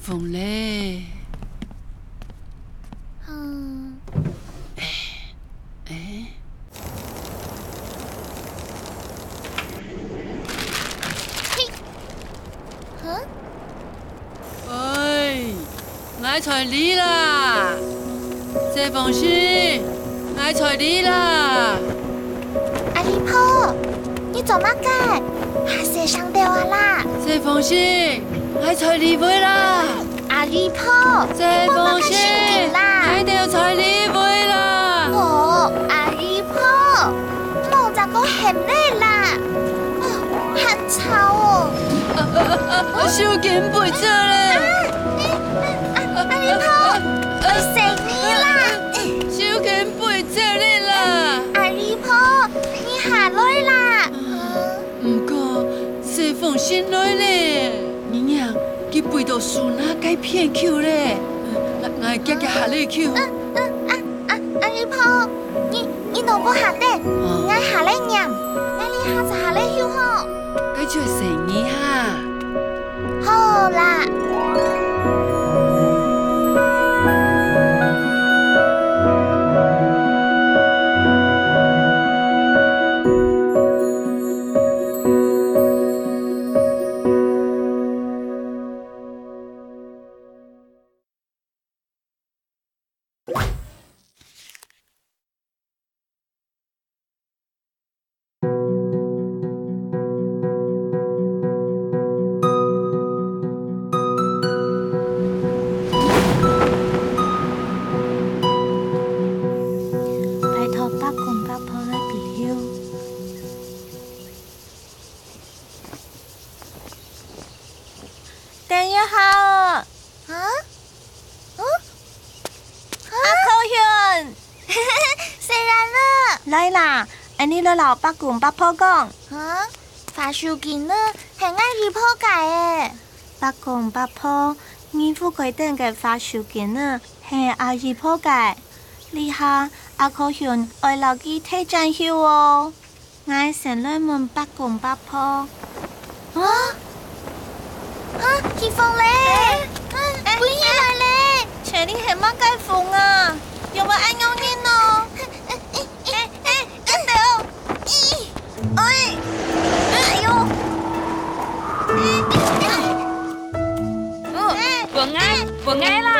风嘞？我找你啦，谢凤仙，我找你啦。阿姨婆，你做乜嘅？下世上吊啊啦！谢凤仙，我找你回啦。阿姨婆，谢凤仙，我一定要找你回啦。哦，阿姨婆，冇咋個嫌你啦，很吵哦。我手緊背咗咧。阿姨婆，我食你啦！手緊背咗你啦。阿姨婆，你下來啦。唔過謝鳳仙來咧，你娘佢背到樹那該片口咧，我夾夾下你口。阿姨婆，你弄不下的，我下來念，我你下就下來口吼。該就係成你哈。好啦。來啦，安尼你老伯公伯婆講，發燒件呢係阿姨婆解嘅。伯公伯婆，義父規定嘅發燒件呢係阿姨婆解，你下阿可向愛留記睇真曉哦。我成日問伯公伯婆，起風咧，不要來咧，請你係乜解風啊？有冇愛用呢咯？我愛啦！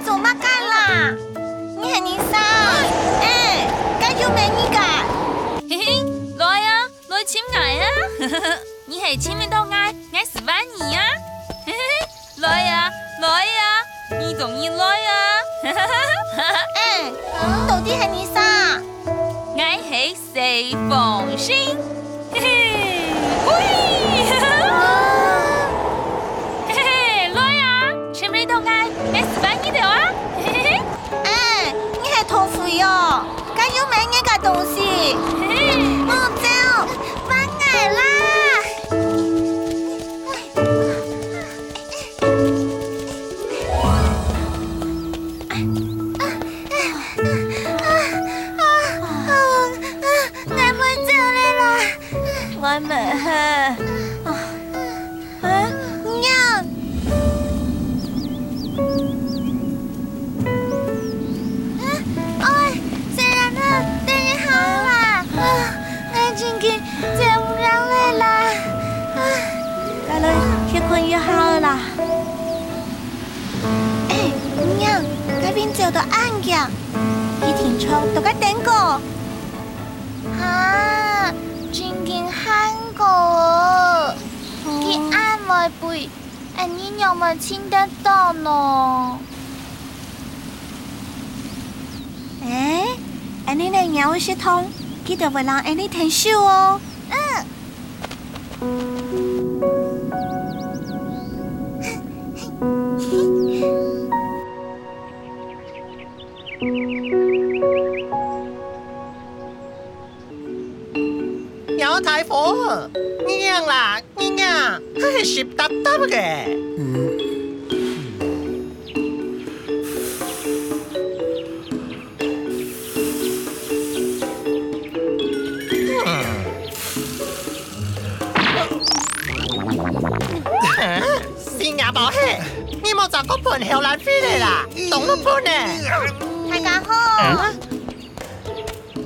做乜幹啦？你係你生？該要咩你㗎？嘿嘿，來啊，來親愛啊！你係親唔到愛是萬你啊！嘿嘿，來啊，來啊，你同意來啊！到底係你生？愛係謝鳳仙，嘿嘿，喂！你係土匪哦！該要咩嘢嘅東西？我走，翻嚟啦！我唔走你啦！我唔去。娘。要好啦！娘，嗰邊就到暗嘅，佢停車到個頂個。真經喊過，佢暗來背，你娘咪聽得到呢？你嚟娘會識通，佢就會讓你聽笑哦。有太婆，娘啦，娘，係濕答答嘅。新加坡係。我搬後來飛嚟啦，懂了搬呢？大家好。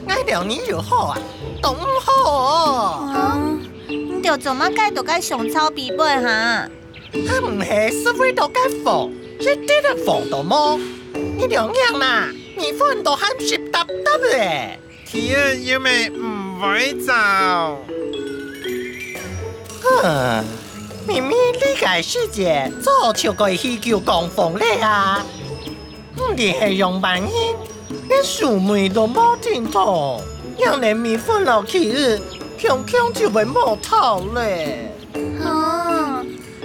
愛聊你就好啊，懂好哦。你就做乜解到解上草必買哈？他唔係是為到解放，一啲都放到冇。你兩樣啦，你放到喊濕答答咧。天啊，要咪唔會走？明明呢個世界早就該去叫降風咧啊！你係用萬億，連樹莓都冇聽到，讓人民分落去，強強就會冇頭咧。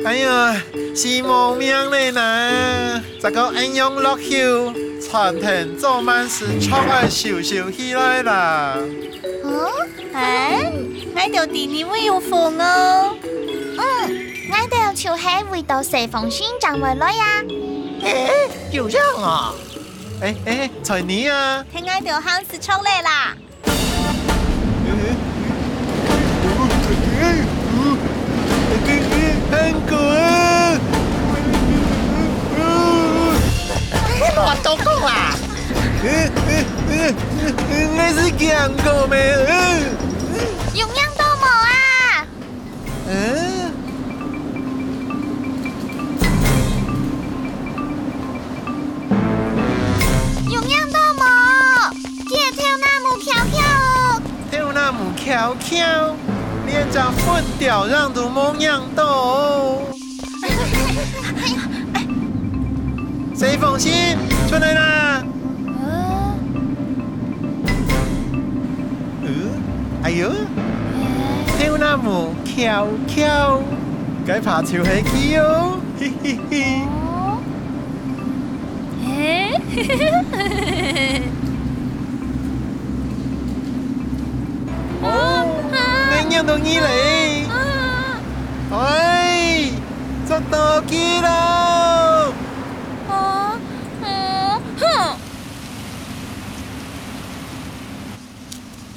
哎呀，是無命咧呐！這個應用落去，餐廳做萬事錯愛收起來啦。我就第二位有風哦。我哋就係為到四封信站回來呀。就這樣啊？才你啊！聽我哋喊是出嚟啦。韓國啊！你莫多講啦！我是韓國咩？樣樣都冇啊！樣樣都冇，只跳那木巧巧。跳那木巧巧，連隻糞吊樣都冇樣到。這封信出來啦！哎呦，跳那木巧巧，該爬潮起去哦，嘿嘿嘿。你樣到你嚟，哎，捉到佢咯！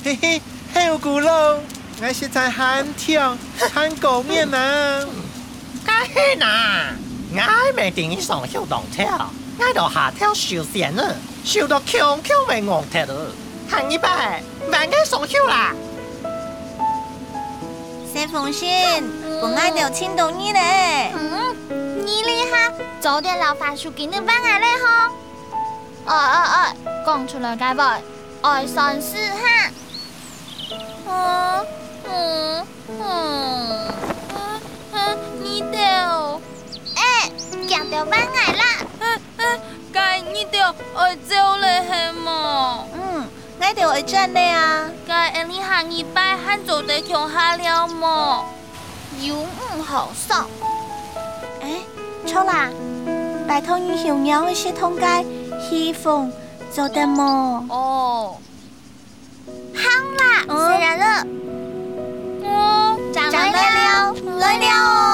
嘿嘿，好古老，我是在喊跳喊狗面啊！該係呐，我未定上跳動跳，我到下跳受線了，受到強強未硬踢了，行一擺，萬個上跳啦！這封信本來就請到你嘞。你厲害，早點老法術給你辦下嘞吼。講出來該袂？愛算是哈。你條，夾到辦下啦。該你條愛走嘞係麼？我就會轉嘞啊。該你行一擺喊做得強下了麼？有好爽。錯啦，拜託你向鳥去通街，希望做得麼？好啦，雖然了。長來了，來了。